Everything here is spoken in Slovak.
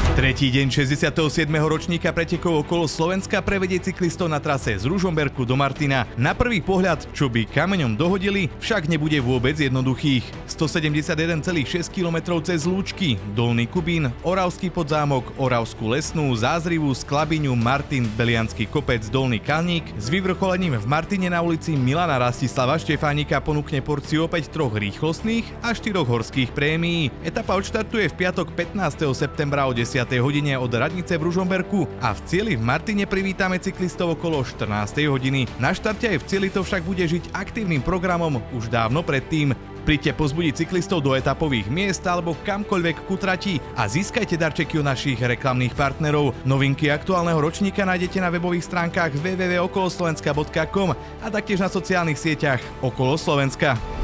Tretí deň 67. ročníka pretekov okolo Slovenska prevedie cyklistov na trase z Ružomberku do Martina. Na prvý pohľad, čo by kameňom dohodili, však nebude vôbec jednoduchých. 171,6 km cez Lúčky, Dolný Kubín, Oravský Podzámok, Oravskú Lesnú, Zázrivu, Sklabiňu, Martin, Beliansky kopec, Dolný Kalník. S vyvrcholením v Martine na ulici Milana Rastislava Štefánika ponúkne porciu opäť 3 rýchlostných a 4 horských prémií. Etapa odštartuje v piatok 15. septembra o 10. hodine od radnice v Ružomberku a v cieli v Martine privítame cyklistov okolo 14. hodiny. Na štarte aj v cieli to však bude žiť aktívnym programom už dávno predtým. Príďte pozbudiť cyklistov do etapových miest alebo kamkoľvek ku trati a získajte darčeky od našich reklamných partnerov. Novinky aktuálneho ročníka nájdete na webových stránkach www.okoloslovenska.com a taktiež na sociálnych sieťach Okolo Slovenska.